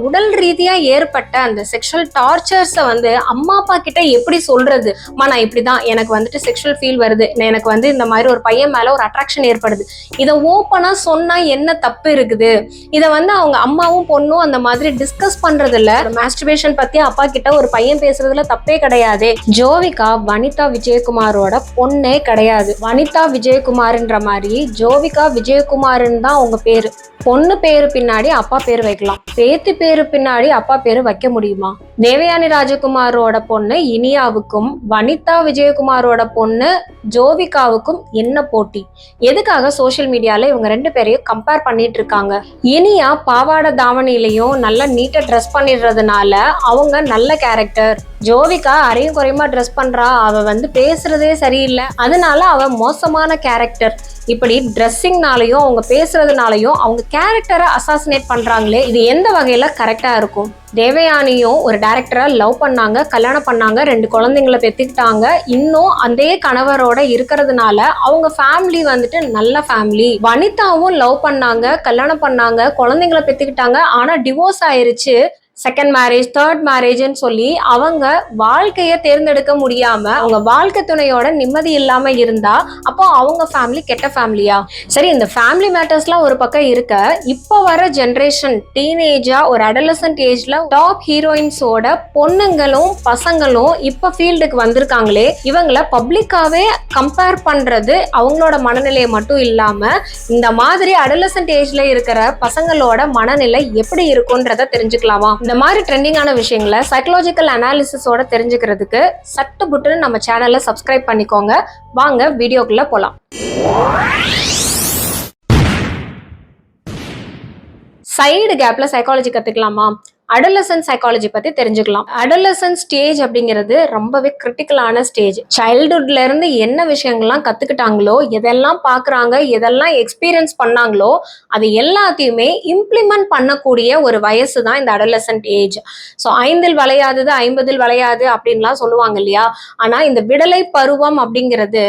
உடல் ரீதியா ஏற்பட்ட அந்த செக்ஷுவல் டார்ச்சர்ஸை வந்து அம்மா அப்பா கிட்ட எப்படி சொல்றது? நான் இப்படிதான், எனக்கு வந்துட்டு செக்ஷுவல் ஃபீல் வருது, எனக்கு வந்து இந்த மாதிரி ஒரு பையன் மேல ஒரு அட்ராக்ஷன் ஏற்படுது, இதை ஓப்பனா சொன்னா என்ன தப்பு இருக்குது? இதை வந்து அவங்க அம்மாவும் பொண்ணும் அந்த மாதிரி டிஸ்கஸ் பண்றது இல்ல. மாஸ்டர்பேஷன் பத்தி அப்பா கிட்ட ஒரு பையன் பேசுறதுல தப்பே கிடையாது. ஜோவிகா வனிதா விஜயகுமாரோட பொண்ணே கிடையாது. வனிதா விஜயகுமார்ன்ற மாதிரி ஜோவிகா விஜயகுமார்னு தான் அவங்க பேரு. பொண்ணு பேரு பின்னாடி அப்பா பேரு வைக்கலாம், பேத்தி பேரு பின்னாடி அப்பா பேரு வைக்க முடியுமா? தேவயானி ராஜகுமாரோட பொண்ணு இனியாவுக்கும் வனிதா விஜயகுமாரோட பொண்ணு ஜோவிகாவுக்கும் என்ன போட்டி? எதுக்காக சோசியல் மீடியால இவங்க ரெண்டு பேரையும் கம்பேர் பண்ணிட்டு இருக்காங்க? இனியா பாவாடை தாவணிலையும் நல்லா நீட்டா ட்ரெஸ் பண்ணிடுறதுனால அவங்க நல்ல கேரக்டர், ஜோவிகா அரையும் குறையுமா ட்ரெஸ் பண்றா, அவ வந்து பேசுறதே சரியில்லை, அதனால அவ மோசமான கேரக்டர். இப்படி ட்ரெஸ்ஸிங்னாலையும் அவங்க பேசுறதுனாலையும் அவங்க கேரக்டரை அசாசினேட் பண்றாங்களே, இது எந்த வகையில கரெக்டா இருக்கும்? தேவயானியும் ஒரு டைரக்டரை லவ் பண்ணாங்க, கல்யாணம் பண்ணாங்க, 2 குழந்தைங்களை பெத்துக்கிட்டாங்க. இன்னும் அதே கணவரோட இருக்கிறதுனால அவங்க ஃபேமிலி வந்துட்டு நல்ல ஃபேமிலி. வனிதாவும் லவ் பண்ணாங்க, கல்யாணம் பண்ணாங்க, குழந்தைங்களை பெத்துக்கிட்டாங்க, ஆனா டிவோர்ஸ் ஆயிருச்சு. செகண்ட் மேரேஜ், தேர்ட் மேரேஜ்னு சொல்லி அவங்க வாழ்க்கையை தேர்ந்தெடுக்க முடியாம அவங்க வாழ்க்கை துணையோட நிம்மதி இல்லாம இருந்தா அப்போ அவங்க ஃபேமிலி கெட்ட ஃபேமிலியா? சரி, இந்த ஃபேமிலி மேட்டர்ஸ்லாம் ஒரு பக்கம் இருக்க, இப்போ வர ஜென்ரேஷன் டீனேஜா ஒரு அடலசன்ட் ஏஜ்ல டாப் ஹீரோயின்ஸோட பொண்ணுங்களும் பசங்களும் இப்ப ஃபீல்டுக்கு வந்திருக்காங்களே, இவங்களை பப்ளிக்காவே கம்பேர் பண்றது அவங்களோட மனநிலையை மட்டும் இல்லாம இந்த மாதிரி அடலசன்ட் ஏஜ்ல இருக்கிற பசங்களோட மனநிலை எப்படி இருக்கும்ன்றத தெரிஞ்சுக்கலாமா? இந்த மாதிரி ட்ரெண்டிங்கான விஷயங்களை சைக்கலாஜிக்கல் அனாலிசிஸோட தெரிஞ்சுக்கிறதுக்கு சட்டு புட்டுன்னு நம்ம சேனலை சப்ஸ்கிரைப் பண்ணிக்கோங்க. வாங்க வீடியோக்குள்ள போலாம். சைடு கேப்ல சைக்காலஜி கத்துக்கலாமா? அடலசன்ட் சைக்காலஜி பத்தி தெரிஞ்சுக்கலாம். அடலசன்ட் ஸ்டேஜ் அப்படிங்கிறது ரொம்பவே கிரிட்டிக்கலான ஸ்டேஜ். சைல்ட்ஹுட்ல இருந்து என்ன விஷயங்கள்லாம் கத்துக்கிட்டாங்களோ, எதெல்லாம் பாக்குறாங்க, எதெல்லாம் எக்ஸ்பீரியன்ஸ் பண்ணாங்களோ அது எல்லாத்தையுமே இம்ப்ளிமெண்ட் பண்ணக்கூடிய ஒரு வயசு தான் இந்த அடலசன்ட் ஏஜ். ஸோ 5ல் வளையாதது 50ல் வளையாது அப்படின்லாம் சொல்லுவாங்க இல்லையா? ஆனா இந்த விடலை பருவம் அப்படிங்கிறது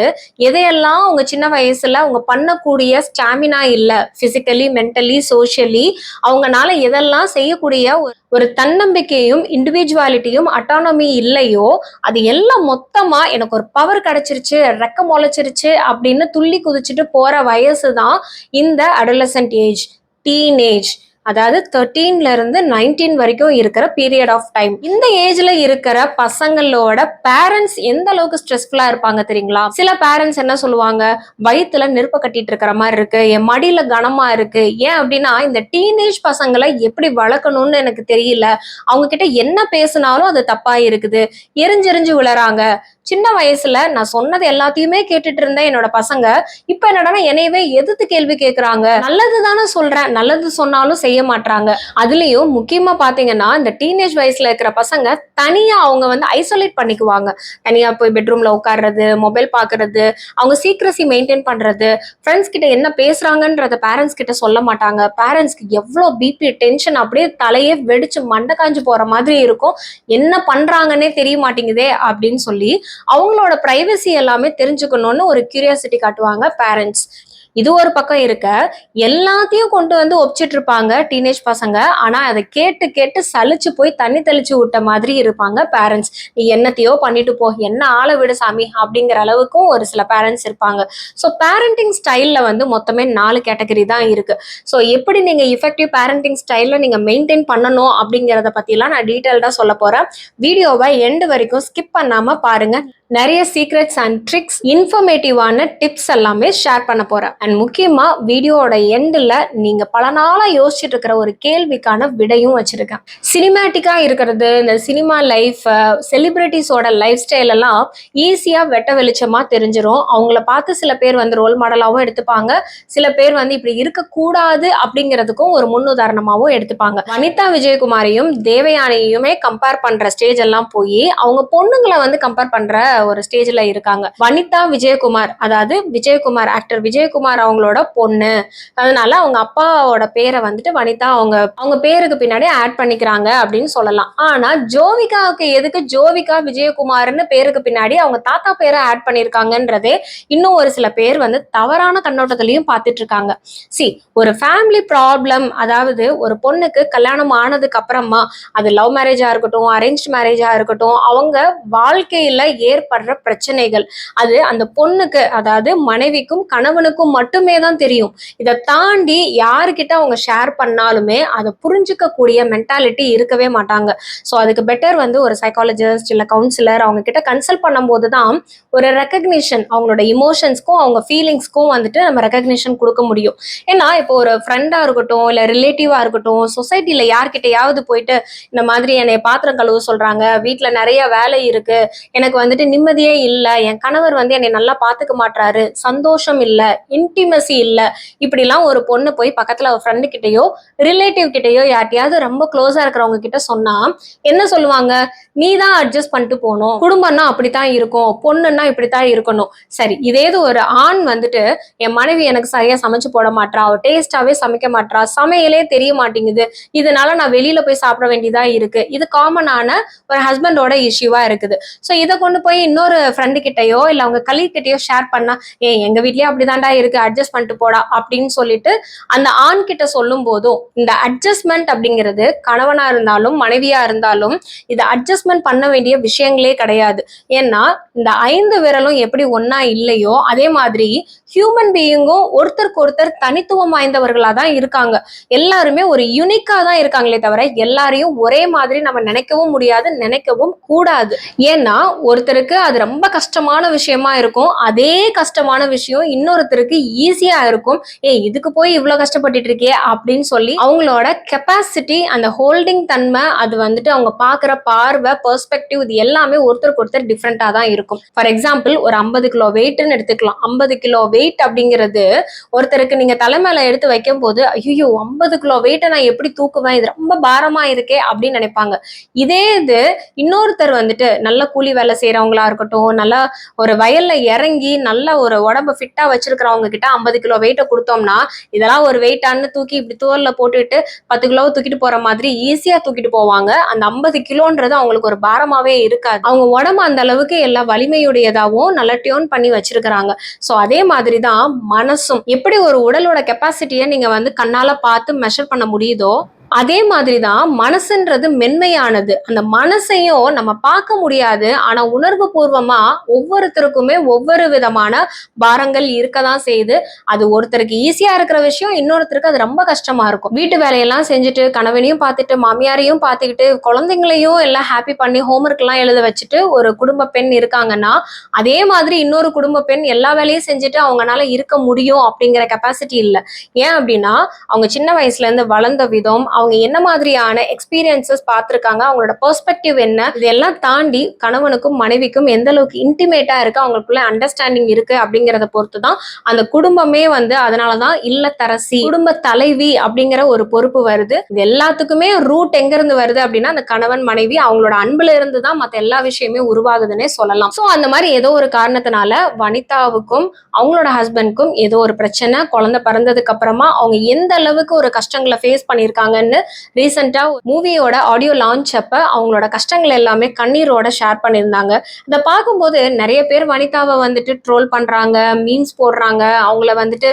எதையெல்லாம் அவங்க சின்ன வயசுல அவங்க பண்ணக்கூடிய ஸ்டாமினா இல்ல, பிசிக்கலி, மென்டலி, சோஷியலி அவங்கனால எதெல்லாம் செய்யக்கூடிய ஒரு தன்னம்பிக்கையும் இண்டிவிஜுவாலிட்டியும் அட்டானமி இல்லையோ, அது எல்லாம் மொத்தமா எனக்கு ஒரு பவர் கிடைச்சிருச்சு, ரெக்க முளைச்சிருச்சு அப்படின்னு துள்ளி குதிச்சுட்டு போற வயசு தான் இந்த அடலசன்ட் ஏஜ், டீனேஜ். அதாவது 13ல இருந்து 19 வரைக்கும் இருக்கிற பீரியட் ஆஃப் டைம். இந்த ஏஜ்ல இருக்கிற பசங்களோட பேரண்ட்ஸ் எந்த அளவுக்கு ஸ்ட்ரெஸ்ஃபுல்லா இருப்பாங்க தெரியுங்களா? சில பேரண்ட்ஸ் என்ன சொல்லுவாங்க, வயிற்றுல நெருப்ப கட்டிட்டு இருக்கிற மாதிரி இருக்கு, என் மடியில கனமா இருக்கு. ஏன் அப்படின்னா இந்த டீனேஜ் பசங்களை எப்படி வளர்க்கணும்னு எனக்கு தெரியல, அவங்க கிட்ட என்ன பேசினாலும் அது தப்பா இருக்குது, எரிஞ்செறிஞ்சு விழறாங்க. சின்ன வயசுல நான் சொன்னது எல்லாத்தையுமே கேட்டுட்டு இருந்தேன் என்னோட பசங்க, இப்ப என்னடா என்னையவே எதிர்த்து கேள்வி கேட்கறாங்க. நல்லது தானே சொல்றேன், நல்லது சொன்னாலும் செய்ய மாட்டாங்க. அதுலயும் முக்கியமா பாத்தீங்கன்னா இந்த டீனேஜ் வயசுல இருக்கிற பசங்க தனியா அவங்க வந்து ஐசோலேட் பண்ணிக்குவாங்க. தனியா போய் பெட்ரூம்ல உட்கார்றது, மொபைல் பாக்குறது, அவங்க சீக்ரசி மெயின்டைன் பண்றது, ஃப்ரெண்ட்ஸ் கிட்ட என்ன பேசுறாங்கன்றத பேரண்ட்ஸ் கிட்ட சொல்ல மாட்டாங்க. பேரண்ட்ஸ்க்கு எவ்வளவு பிபி டென்ஷன், அப்படியே தலையே வெடிச்சு மண்டை காஞ்சு போற மாதிரி இருக்கும். என்ன பண்றாங்கன்னே தெரிய மாட்டேங்குதே அப்படின்னு சொல்லி அவங்களோட பிரைவசி எல்லாமே தெரிஞ்சுக்கணும்னு ஒரு கியூரியாசிட்டி காட்டுவாங்க பேரண்ட்ஸ். இது ஒரு பக்கம் இருக்க, எல்லாத்தையும் கொண்டு வந்து ஒப்பிச்சிட்டு இருப்பாங்க டீனேஜ் பசங்க. ஆனா அதை கேட்டு கேட்டு சலிச்சு போய் தண்ணி தெளிச்சு விட்ட மாதிரி இருப்பாங்க பேரண்ட்ஸ். நீ என்னத்தையோ பண்ணிட்டு போ, என்ன ஆளை விடு சாமி அப்படிங்கிற அளவுக்கும் ஒரு சில பேரண்ட்ஸ் இருப்பாங்க. ஸோ பேரண்டிங் ஸ்டைல்ல வந்து மொத்தமே 4 கேட்டகரி தான் இருக்கு. ஸோ எப்படி நீங்க இஃபெக்டிவ் பேரண்டிங் ஸ்டைல்ல நீங்க மெயின்டைன் பண்ணணும் அப்படிங்கிறத பத்திலாம் நான் டீட்டெயில்டா சொல்ல போறேன். வீடியோவை எண்டு வரைக்கும் ஸ்கிப் பண்ணாம பாருங்க. நிறைய சீக்ரெட்ஸ் அண்ட் ட்ரிக்ஸ், இன்ஃபர்மேட்டிவான டிப்ஸ் எல்லாமே ஷேர் பண்ண போறேன். அண்ட் முக்கியமா வீடியோட எண்டில் நீங்க பல நாளா யோசிச்சுட்டு இருக்கிற ஒரு கேள்விக்கான விடையும் வச்சிருக்கேன். சினிமேட்டிக்கா இருக்கிறது, இந்த சினிமா லைஃப், செலிபிரிட்டிஸோட லைஃப் ஸ்டைல் எல்லாம் ஈஸியா வெட்ட வெளிச்சமா தெரிஞ்சிடும். அவங்கள பார்த்து சில பேர் வந்து ரோல் மாடலாவும் எடுத்துப்பாங்க, சில பேர் வந்து இப்படி இருக்கக்கூடாது அப்படிங்கிறதுக்கும் ஒரு முன்னுதாரணமாவும் எடுத்துப்பாங்க. வனிதா விஜயகுமாரையும் தேவயானியுமே கம்பேர் பண்ற ஸ்டேஜ் எல்லாம் போய் அவங்க பொண்ணுங்களை வந்து கம்பேர் பண்ற ஒரு ஸ்டேஜ்ல இருக்காங்க. வனிதா விஜயகுமார், அதாவது விஜயகுமார், ஆக்டர் விஜயகுமார் விஜயகுமார் அவங்களோட பொண்ணு, அதனால அவங்க அப்பாவோட பேரை வந்துட்டு வனிதா அவங்க அவங்க பேருக்கு பின்னாடி ஆட் பண்ணிக்கிறாங்க அப்படின்னு சொல்லலாம். ஆனா ஜோவிகாவுக்கு எதுக்கு ஜோவிகா விஜயகுமார்னு பேருக்கு பின்னாடி அவங்க தாத்தா பேரை ஆட் பண்ணிருக்காங்கன்றதே இன்னும் ஒரு சில பேர் வந்து தவறான கண்ணோட்டத்திலையும் பார்த்துட்டு இருக்காங்க. சி, ஒரு ஃபேமிலி ப்ராப்ளம், அதாவது ஒரு பொண்ணுக்கு கல்யாணம் ஆனதுக்கு அப்புறமா அது லவ் மேரேஜா இருக்கட்டும், அரேஞ்ச் மேரேஜா இருக்கட்டும், அவங்க வாழ்க்கையில ஏற்படுற பிரச்சனைகள் அது அந்த பொண்ணுக்கு, அதாவது மனைவிக்கும் கணவனுக்கும் மட்டுமே தான் தெரியும். இதை தாண்டி யாருக்கிட்ட அவங்க ஷேர் பண்ணாலுமே அதை புரிஞ்சுக்க கூடிய மென்டாலிட்டி இருக்கவே மாட்டாங்க. ஸோ அதுக்கு பெட்டர் வந்து ஒரு சைக்காலஜிஸ்ட் இல்லை கவுன்சிலர் அவங்க கிட்ட கன்சல்ட் பண்ணும்போது தான் ஒரு ரெக்கக்னிஷன், அவங்களோட இமோஷன்ஸ்க்கும் அவங்க ஃபீலிங்ஸ்க்கும் வந்துட்டு நம்ம ரெக்கக்னிஷன் கொடுக்க முடியும். ஏன்னா இப்போ ஒரு ஃப்ரெண்டா இருக்கட்டும் இல்லை ரிலேட்டிவா இருக்கட்டும், சொசைட்டில யார்கிட்டயாவது போயிட்டு இந்த மாதிரி என்னை பாத்திரம் கழுவ சொல்றாங்க, வீட்டுல நிறைய வேலை இருக்கு, எனக்கு வந்துட்டு நிம்மதியே இல்லை, என் கணவர் வந்து என்னை நல்லா பாத்துக்க மாட்டாரு, சந்தோஷம் இல்லை, இன்டிமசி இல்லை, இப்படிலாம் ஒரு பொண்ணு போய் பக்கத்துல ஒரு ஃப்ரெண்டு கிட்டயோ ரிலேட்டிவ் கிட்டயோ யார்ட்டையாவது ரொம்ப க்ளோஸா இருக்கிறவங்க கிட்ட சொன்னா என்ன சொல்லுவாங்க? நீ தான் அட்ஜஸ்ட் பண்ணிட்டு போகணும், குடும்பம்னா அப்படித்தான் இருக்கும், பொண்ணுன்னா இப்படித்தான் இருக்கணும். சரி, இதேது ஒரு ஆண் வந்துட்டு என் மனைவி எனக்கு சரியா சமைச்சு போட மாட்டா, அவ டேஸ்டாவே சமைக்க மாட்டா, சமையலே தெரிய மாட்டேங்குது, இதனால நான் வெளியில போய் சாப்பிட வேண்டியதா இருக்கு, இது காமனான ஒரு ஹஸ்பண்டோட இஷ்யூவா இருக்குது. ஸோ இதை கொண்டு போய் இன்னொரு ஃப்ரெண்டு கிட்டயோ இல்லை அவங்க கலீக் கிட்டயோ ஷேர் பண்ணா, எங்க வீட்லயே அப்படிதான்டா இருக்கு, அட்ஜஸ்ட் பண்ணிட்டு போடா அப்படின்னு சொல்லிட்டு அந்த ஆண் கிட்ட சொல்லும் போதும் இந்த அட்ஜஸ்ட்மெண்ட் அப்படிங்கிறது கணவனா இருந்தாலும் மனைவியா இருந்தாலும் இது அட்ஜஸ்ட்மெண்ட் பண்ண வேண்டிய விஷயங்களே கிடையாது. ஏன்னா இந்த 5 விரலும் எப்படி ஒன்னா இல்லையோ அதே மாதிரி ஹியூமன் பீயிங்கும் ஒருத்தருக்கு ஒருத்தர் தனித்துவம் வாய்ந்தவர்களா தான் இருக்காங்க. எல்லாருமே ஒரு யூனிக்கா தான் இருக்காங்களே தவிர எல்லாரையும் ஒரே மாதிரி நம்ம நினைக்கவும் முடியாது, நினைக்கவும் கூடாது. ஏன்னா ஒருத்தருக்கு அது ரொம்ப கஷ்டமான விஷயமா இருக்கும், அதே கஷ்டமான விஷயம் இன்னொருத்தருக்கு ஈஸியா இருக்கும். இதுக்கு போய் இவ்வளவு கஷ்டப்பட்டுட்டு இருக்கே அப்படின்னு சொல்லி அவங்களோட கெப்பாசிட்டி, அந்த ஹோல்டிங் தன்மை, அது வந்துட்டு அவங்க பாக்குற பார்வை, பெர்ஸ்பெக்டிவ், இது எல்லாமே ஒருத்தருக்கு ஒருத்தர் டிஃப்ரெண்டா தான் இருக்கும். ஃபார் எக்ஸாம்பிள் ஒரு 50 கிலோ வெயிட்னு எடுத்துக்கலாம். 50 கிலோ வெயிட் அப்படிங்கிறது ஒருத்தருக்கு நீங்க தலைமையில எடுத்து வைக்கும் போது ஐயோ 50 கிலோ வெயிட்டை நான் எப்படி தூக்குவேன், இது ரொம்ப பாரமா இருக்கே அப்படின்னு நினைப்பாங்க. இதே இது இன்னொருத்தர் வந்துட்டு நல்ல கூலி வேலை செய்யறவங்களா இருக்கட்டும், நல்லா ஒரு வயல்ல இறங்கி நல்ல ஒரு உடம்பு ஃபிட்டா வச்சிருக்கிறவங்க கிட்ட 50 கிலோ வெயிட்டை கொடுத்தோம்னா இதெல்லாம் ஒரு வெயிட்டான்னு தூக்கி இப்படி தோல்ல போட்டுட்டு 10 கிலோ தூக்கிட்டு போற மாதிரி ஈஸியா தூக்கிட்டு போவாங்க. அந்த 50 கிலோன்றது அவங்களுக்கு ஒரு பாரமாவே இருக்காது. அவங்க உடம்பு அந்த அளவுக்கு எல்லா வலிமையுடையதாவும் நல்லா டியூன் பண்ணி வச்சிருக்கிறாங்க. சோ அதே மாதிரிதான் மனசும், எப்படி ஒரு உடலோட கெப்பாசிட்டியை நீங்க வந்து கண்ணால பார்த்து மெஷர் பண்ண முடியுதோ அதே மாதிரிதான் மனசுன்றது மென்மையானது. அந்த மனசையும் நம்ம பார்க்க முடியாது, ஆனா உணர்வு பூர்வமா ஒவ்வொருத்தருக்குமே ஒவ்வொரு விதமான பாரங்கள் இருக்கதான் செய்யுது. அது ஒருத்தருக்கு ஈஸியா இருக்கிற விஷயம், இன்னொருத்தருக்கு அது ரொம்ப கஷ்டமா இருக்கும். வீட்டு வேலையெல்லாம் செஞ்சுட்டு கணவனையும் பார்த்துட்டு மாமியாரையும் பார்த்துக்கிட்டு குழந்தைங்களையும் எல்லாம் ஹாப்பி பண்ணி ஹோம்ஒர்க் எல்லாம் எழுத வச்சுட்டு ஒரு குடும்ப பெண் இருக்காங்கன்னா அதே மாதிரி இன்னொரு குடும்ப பெண் எல்லா வேலையும் செஞ்சுட்டு அவங்களால இருக்க முடியும் அப்படிங்கிற கெப்பாசிட்டி இல்லை. ஏன் அப்படின்னா அவங்க சின்ன வயசுல இருந்து வளர்ந்த விதம், அவங்க என்ன மாதிரியான எக்ஸ்பீரியன்சஸ் பார்த்துருக்காங்க, அவங்களோட பெர்ஸ்பெக்டிவ் என்ன, இதெல்லாம் தாண்டி கணவனுக்கும் மனைவிக்கும் எந்த அளவுக்கு இன்டிமேட்டா இருக்கு, அவங்களுக்குள்ள அண்டர்ஸ்டாண்டிங் இருக்கு அப்படிங்கிறத பொறுத்து தான் அந்த குடும்பமே வந்து, அதனாலதான் இல்லத்தரசி, குடும்ப தலைவி அப்படிங்கிற ஒரு பொறுப்பு வருது. இது எல்லாத்துக்குமே ரூட் எங்க இருந்து வருது அப்படின்னா அந்த கணவன் மனைவி அவங்களோட அன்புல இருந்து தான் மற்ற எல்லா விஷயமே உருவாகுதுன்னே சொல்லலாம். ஸோ அந்த மாதிரி ஏதோ ஒரு காரணத்தினால வனிதாவுக்கும் அவங்களோட ஹஸ்பண்ட்க்கும் ஏதோ ஒரு பிரச்சனை, குழந்தை பிறந்ததுக்கு அப்புறமா அவங்க எந்த அளவுக்கு ஒரு கஷ்டங்களை ஃபேஸ் பண்ணியிருக்காங்கன்னு ரீசெண்டா மூவியோட ஆடியோ லான்ச் அப்ப அவங்களோட கஷ்டங்கள் எல்லாமே கண்ணீரோட ஷேர் பண்ணியிருந்தாங்க. இதை பார்க்கும்போது நிறைய பேர் வனிதாவை வந்துட்டு ட்ரோல் பண்றாங்க, மீம்ஸ் போடுறாங்க, அவங்கள வந்துட்டு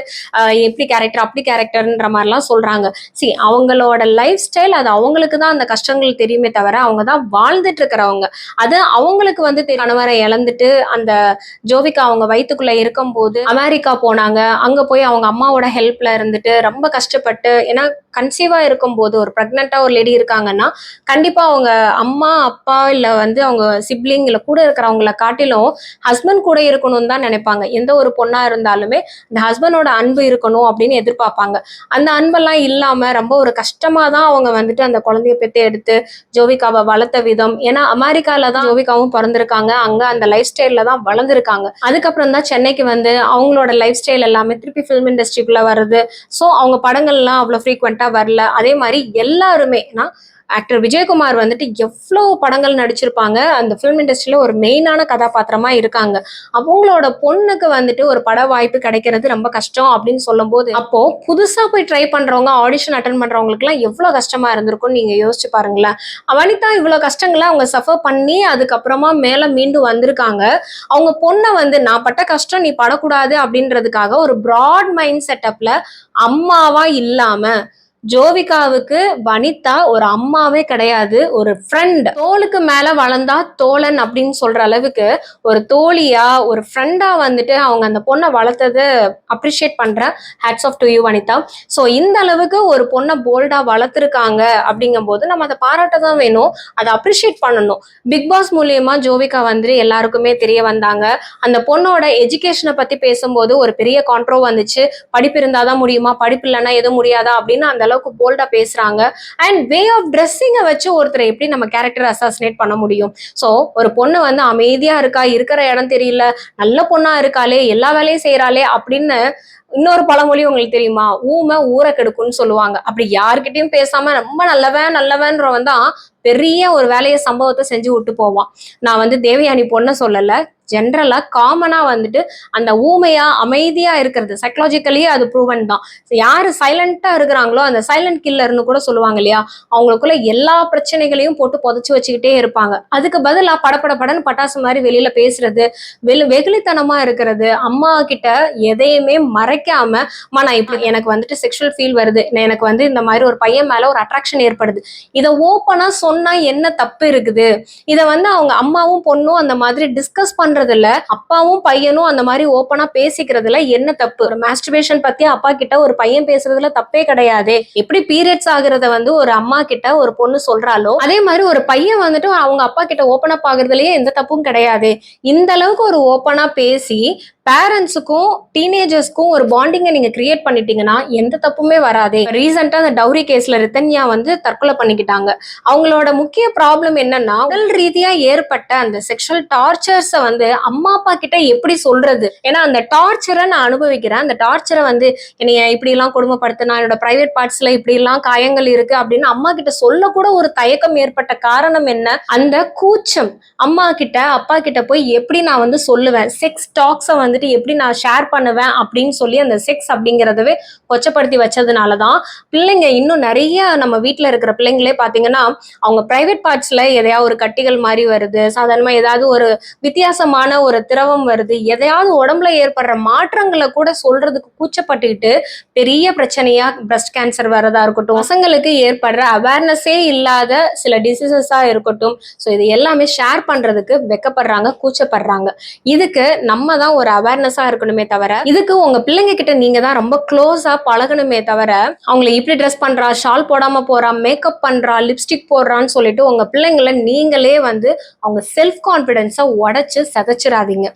எப்படி கேரக்டர் அப்படி கேரக்டர்ன்ற மாதிரிலாம் சொல்றாங்க. அவங்களோட லைஃப் ஸ்டைல், அது அவங்களுக்கு தான் அந்த கஷ்டங்கள் தெரியுமே தவிர அவங்க தான் வாழ்ந்துட்டு இருக்கிறவங்க. அது அவங்களுக்கு வந்து கணவரை இழந்துட்டு அந்த ஜோவிகா அவங்க வயிற்றுக்குள்ள இருக்கும் போது அமெரிக்கா போனாங்க. அங்க போய் அவங்க அம்மாவோட ஹெல்ப்ல இருந்துட்டு ரொம்ப கஷ்டப்பட்டு, ஏன்னா கன்சீவா இருக்கும் போது ஒரு பிரெக்னெண்டா ஒரு லேடி இருக்காங்கன்னா கண்டிப்பா அவங்க அம்மா அப்பா இல்ல வந்து அவங்க சிப்ளிங் இல்ல கூட இருக்கிறவங்களை காட்டிலும் ஹஸ்பண்ட் கூட இருக்கணும்னு தான் நினைப்பாங்க. எந்த ஒரு பொண்ணா இருந்தாலுமே இந்த ஹஸ்பண்டோட அன்பு இருக்கணும் அப்படின்னு எதிர்பார்ப்பாங்க. அந்த அன்பெல்லாம் இல்லாம ரொம்ப ஒரு கஷ்டமா தான் அவங்க வந்துட்டு அந்த குழந்தைய பெற்று எடுத்து ஜோவிகாவை வளர்த்த விதம். ஏன்னா அமெரிக்கால தான் ஜோவிகாவும் பிறந்திருக்காங்க, அங்க அந்த லைஃப் ஸ்டைல்ல தான் வளர்ந்துருக்காங்க. அதுக்கப்புறம் தான் சென்னைக்கு வந்து அவங்களோட லைஃப் ஸ்டைல் எல்லாமே திருப்பி ஃபிலிம் இண்டஸ்ட்ரிக்குள்ள வருது. ஸோ அவங்க படங்கள்லாம் அவ்வளோ ஃப்ரீக்வெண்டா வரல. அதே மாதிரி எல்லாருமே ஆக்டர் விஜயகுமார் வந்துட்டு எவ்வளவு படங்கள் நடிச்சிருப்பாங்க, அந்த ஃபிலிம் இண்டஸ்ட்ரியில ஒரு மெயினான கதாபாத்திரமா இருக்காங்க. அவங்களோட பொண்ணுக்கு வந்துட்டு ஒரு பட வாய்ப்பு கிடைக்கிறது ரொம்ப கஷ்டம் அப்படின்னு சொல்லும் போது, அப்போ புதுசா போய் ட்ரை பண்றவங்க, ஆடிஷன் அட்டன் பண்றவங்களுக்கு எல்லாம் எவ்வளவு கஷ்டமா இருந்திருக்கும் நீங்க யோசிச்சு பாருங்களேன். வனிதா இவ்வளவு கஷ்டங்களை அவங்க சஃபர் பண்ணி அதுக்கப்புறமா மேல மீண்டு வந்திருக்காங்க. அவங்க பொண்ணை வந்து நான் பட்ட கஷ்டம் நீ படக்கூடாது அப்படின்றதுக்காக ஒரு பிராட் மைண்ட் செட்டப்ல அம்மாவா இல்லாம, ஜோவிகாவுக்கு வனிதா ஒரு அம்மாவே கிடையாது, ஒரு ஃப்ரெண்ட். தோளுக்கு மேல வளர்ந்தா தோழன் அப்படின்னு சொல்ற அளவுக்கு ஒரு தோழியா, ஒரு ஃப்ரெண்டா வந்துட்டு அவங்க அந்த பொண்ணை வளர்த்தது அப்ரிஷியேட் பண்றேன். Hats off to you Vanitha. So இந்த அளவுக்கு ஒரு பொண்ணை போல்டா வளர்த்துருக்காங்க அப்படிங்கும் போது நம்ம அதை பாராட்ட தான் வேணும், அதை அப்ரிஷியேட் பண்ணணும். பிக் பாஸ் மூலியமா ஜோவிகா வந்து எல்லாருக்குமே தெரிய வந்தாங்க. அந்த பொண்ணோட எஜுகேஷனை பத்தி பேசும்போது ஒரு பெரிய கான்ட்ரோ வந்துச்சு. படிப்பு இருந்தாதான் முடியுமா, படிப்பு இல்லைன்னா எதுவும் முடியாதா அப்படின்னு அந்த அளவுக்கு போல்டா பேசுறாங்க. அண்ட் வே ஆஃப் ட்ரெஸ்ஸிங்கை வச்சு ஒருத்தரை எப்படி நம்ம கேரக்டர் அசாசினேட் பண்ண முடியும்? ஸோ ஒரு பொண்ணு வந்து அமைதியா இருக்கா, இருக்கிற இடம் தெரியல, நல்ல பொண்ணா இருக்காளே, எல்லா வேலையும் செய்யறாளே அப்படின்னு இன்னொரு பழமொழி உங்களுக்கு தெரியுமா? ஊமை ஊரை கெடுக்கும்னு சொல்லுவாங்க. அப்படி யாருக்கிட்டையும் பேசாம ரொம்ப நல்லவன்றவன் தான் பெரிய ஒரு வேலையை சம்பவத்தை செஞ்சு விட்டு போவான். நான் வந்து தேவயானி பொண்ணை சொல்லல, ஜென்ரலா காமனா வந்துட்டு அந்த ஊமையா அமைதியா இருக்கிறது சைக்கலாஜிக்கலி அது ப்ரூவன் தான். யாரு சைலண்டா இருக்கிறாங்களோ அந்த சைலண்ட் கில்லர்னு கூட சொல்லுவாங்க இல்லையா, அவங்களுக்குள்ள எல்லா பிரச்சனைகளையும் போட்டு புதைச்சு வச்சுக்கிட்டே இருப்பாங்க. அதுக்கு பதிலா படன்னு பட்டாசு மாதிரி வெளியில பேசுறது, வெகுளித்தனமா இருக்கிறது, அம்மா கிட்ட எதையுமே மறைக்காம நான் இப்படி எனக்கு வந்துட்டு செக்ஷுவல் ஃபீல் வருது, எனக்கு வந்து இந்த மாதிரி ஒரு பையன் மேல ஒரு அட்ராக்ஷன் ஏற்படுது, இதை ஓப்பனா சொன்னா என்ன தப்பு இருக்குது? இதை வந்து அவங்க அம்மாவும் பொண்ணும் அந்த மாதிரி டிஸ்கஸ் பண்றதுல, அப்பாவும் பையனும் அந்த மாதிரி ஓப்பனா பேசிக்கிறதுல என்ன தப்பு? ஒரு மாஸ்டர்பேஷன் பத்தி அப்பா கிட்ட ஒரு பையன் பேசுறதுல தப்பே கிடையாது. எப்படி பீரியட்ஸ் ஆகுறத வந்து ஒரு அம்மா கிட்ட ஒரு பொண்ணு சொல்றாலோ, அதே மாதிரி ஒரு பையன் வந்துட்டு அவங்க அப்பா கிட்ட ஓப்பன் அப் ஆகுறதுலயே எந்த தப்பும் கிடையாது. இந்த அளவுக்கு ஒரு ஓப்பனா பேசி பேரண்ட்ஸுக்கும் டீனேஜர்ஸ்க்கும் ஒரு பாண்டிங்கை நீங்க கிரியேட் பண்ணிட்டீங்கன்னா எந்த தப்புமே வராது. ரீசெண்டா அந்த டவுரி கேஸ்ல ரிதன்யா வந்து தற்கொலை பண்ணிக்கிட்டாங்க. அவங்களோட முக்கிய ப்ராப்ளம் என்னன்னா, உடல் ரீதியா ஏற்பட்ட அந்த செக்ஷுவல் டார்ச்சர்ஸை வந்து அம்மா அப்பா கிட்ட எப்படி சொல்றது? ஏன்னா அந்த டார்ச்சரை நான் அனுபவிக்கிறேன், அந்த டார்ச்சரை வந்து என்னைய இப்படி எல்லாம் கொடுமைப்படுத்தினா, என்னோட பிரைவேட் பார்ட்ஸ்ல இப்படி எல்லாம் காயங்கள் இருக்கு அப்படின்னு அம்மா கிட்ட சொல்ல கூட ஒரு தயக்கம் ஏற்பட்ட காரணம் என்ன? அந்த கூச்சம். அம்மா கிட்ட அப்பா கிட்ட போய் எப்படி நான் வந்து சொல்லுவேன், செக்ஸ் டாக்ஸை வந்துட்டு எப்படி நான் ஷேர் பண்ணுவேன் அப்படின்னு சொல்லி அந்த செக்ஸ் அப்படிங்கிறதவே கொச்சப்படுத்தி வச்சதுனாலதான் பிள்ளைங்க இன்னும் நிறைய நம்ம வீட்டுல இருக்கிற பிள்ளைங்களே பாத்தீங்கன்னா அவங்க பிரைவேட் பார்ட்ஸ்ல எதையாவது ஒரு கட்டிகள் மாதிரி வருது, சாதாரணமா ஏதாவது ஒரு வித்தியாசமான ஒரு திரவம் வருது, எதையாவது உடம்புல ஏற்படுற மாற்றங்களை கூட சொல்றதுக்கு கூச்சப்பட்டுக்கிட்டு பெரிய பிரச்சனையா பிரஸ்ட் கேன்சர் வரதா இருக்கட்டும், பசங்களுக்கு ஏற்படுற அவேர்னஸே இல்லாத சில டிசீசஸா இருக்கட்டும், ஸோ இது எல்லாமே ஷேர் பண்றதுக்கு வெக்கப்படுறாங்க, கூச்சப்படுறாங்க. இதுக்கு நம்ம தான் ஒரு அவேர்னஸா இருக்கணுமே தவிர, இதுக்கு உங்க பிள்ளைங்க கிட்ட நீங்க தான் ரொம்ப க்ளோஸா பழகணுமே தவிர, அவங்களை இப்படி ட்ரெஸ் பண்றா, ஷால் போடாம போறா, மேக்கப் பண்றா, லிப்ஸ்டிக் போடுறான்னு சொல்லிட்டு உங்க பிள்ளைங்களை நீங்களே வந்து அவங்க செல்ஃப் கான்பிடன்ஸை உடைச்சு சதைச்சிடாதீங்க.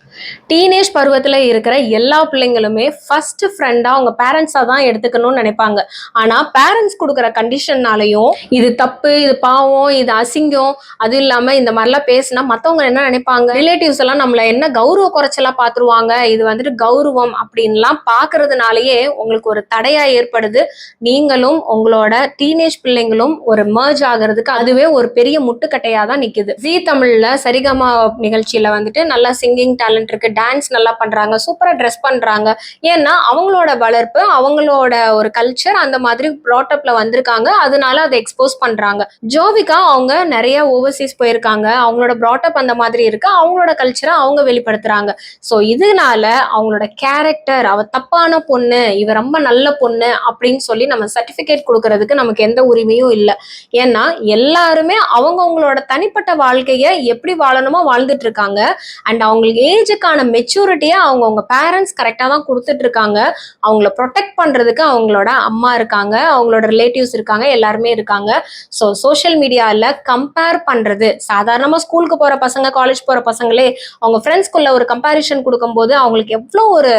டீனேஜ் பருவத்துல இருக்கிற எல்லா பிள்ளைங்களுமே ஃபர்ஸ்ட் ஃப்ரெண்டா அவங்க பேரண்ட்ஸா தான் எடுத்துக்கணும்னு நினைப்பாங்க. ஆனா பேரண்ட்ஸ் கொடுக்குற கண்டிஷன்னாலையும் இது தப்பு, இது பாவம், இது அசிங்கம், அது இல்லாம இந்த மாதிரிலாம் பேசினா மத்தவங்க என்ன நினைப்பாங்க, ரிலேட்டிவ்ஸ் எல்லாம் நம்மள என்ன கௌரவ குறைச்சலா பாத்துருவாங்க, இது வந்துட்டு கௌரவம் அப்படின்லாம் பாக்குறதுனாலயே உங்களுக்கு ஒரு தடையா ஏற்படுது. நீங்களும் உங்களோட டீனேஜ் பிள்ளைங்களும் ஒரு மர்ஜ் ஆகிறதுக்கு அதுவே ஒரு பெரிய முட்டுக்கட்டையா தான் நிக்குது. ஜீ தமிழ்ல சரிகமா நிகழ்ச்சியில வந்துட்டு நல்லா சிங்கிங் டேலண்ட் இருக்கு, டான்ஸ் நல்லா பண்றாங்க, சூப்பரா ட்ரெஸ் பண்றாங்க. ஏன்னா அவங்களோட வளர்ப்பு, அவங்களோட ஒரு கல்ச்சர் அந்த மாதிரி ப்ராட்டப்ல வந்திருக்காங்க, அதனால அதை எக்ஸ்போஸ் பண்றாங்க. ஜோவிகா அவங்க நிறைய ஓவர்சீஸ் போயிருக்காங்க, அவங்களோட ப்ராட்டப் அந்த மாதிரி இருக்கு, அவங்களோட கல்ச்சரை அவங்க வெளிப்படுத்துறாங்க. ஸோ இதனால அவங்களோட கேரக்டர், அவ தப்பான பொண்ணு, இவ ரொம்ப நல்ல பொண்ணு அப்படின்னு சொல்லி நம்ம சர்டிபிகேட் கொடுக்கறதுக்கு நமக்கு எந்த உரிமையும் இல்லை. ஏன்னா எல்லாருமே அவங்கவுங்களோட தனிப்பட்ட வாழ்க்கைய எப்படி வாழணுமோ வாழ்ந்துட்டு இருக்காங்க. அண்ட் அவங்களுக்கு ஏஜுக்கான மெச்சூரிட்டியை அவங்கவுங்க பேரண்ட்ஸ் கரெக்டாக தான் கொடுத்துட்டு இருக்காங்க. அவங்கள ப்ரொடெக்ட் பண்றதுக்கு அவங்களோட அம்மா இருக்காங்க, அவங்களோட ரிலேட்டிவ்ஸ் இருக்காங்க, எல்லாருமே இருக்காங்க. ஸோ சோஷியல் மீடியாவில் கம்பேர் பண்றது, சாதாரணமாக ஸ்கூலுக்கு போற பசங்க, காலேஜ் போற பசங்களே அவங்க ஃப்ரெண்ட்ஸ்குள்ள ஒரு கம்பேரிஷன் கொடுக்கும்போது அவங்களுக்கு எவ்வளோ ஒரு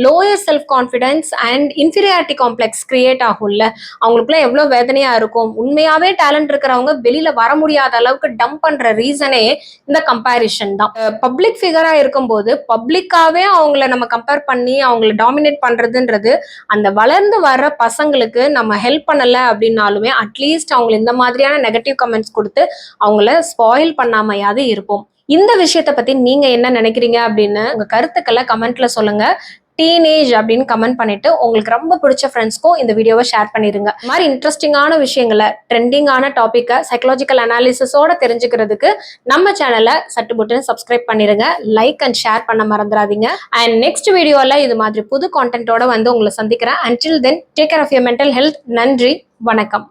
lower self confidence and inferiority complex create ஆகும்ல, அவங்களுக்குள்ள எவ்வளோ வேதனையா இருக்கும். உண்மையாவே டேலண்ட் இருக்கிறவங்க வெளியில வர முடியாத அளவுக்கு டம்ப் பண்ற ரீசனே இந்த கம்பேரிஷன் தான். பப்ளிக் பப்ளிக் ஃபிகரா இருக்கும்போது பப்ளிக்காவே அவங்கள நம்ம கம்பேர் பண்ணி அவங்கள டாமினேட் பண்றதுன்றது அந்த வளர்ந்து வர்ற பசங்களுக்கு நம்ம ஹெல்ப் பண்ணல அப்படின்னாலுமே அட்லீஸ்ட் அவங்க இந்த மாதிரியான நெகட்டிவ் கமெண்ட்ஸ் கொடுத்து அவங்கள ஸ்பாயில் பண்ணாமையாவது இருப்போம். இந்த விஷயத்தை பத்தி நீங்க என்ன நினைக்கிறீங்க அப்படின்னு உங்க கருத்துக்களை கமெண்ட்ல சொல்லுங்க. டீனேஜ் அப்படின்னு கமெண்ட் பண்ணிட்டு உங்களுக்கு ரொம்ப பிடிச்ச ஃப்ரெண்ட்ஸ்க்கும் இந்த வீடியோவை ஷேர் பண்ணிருங்க. இந்த மாதிரி இன்ட்ரெஸ்டிங்கான விஷயங்களை, ட்ரெண்டிங்கான டாபிக்கை சைக்கலாஜிக்கல் அனாலிசிஸோட தெரிஞ்சுக்கிறதுக்கு நம்ம சேனலை சட்டு புட்டுன்னு சப்ஸ்கிரைப் பண்ணிருங்க. லைக் அண்ட் ஷேர் பண்ண மறந்துடாதீங்க. அண்ட் நெக்ஸ்ட் வீடியோல இது மாதிரி புது கான்டென்ட்டோட வந்து உங்களை சந்திக்கிறேன். Until then take care of your mental health. நன்றி, வணக்கம்.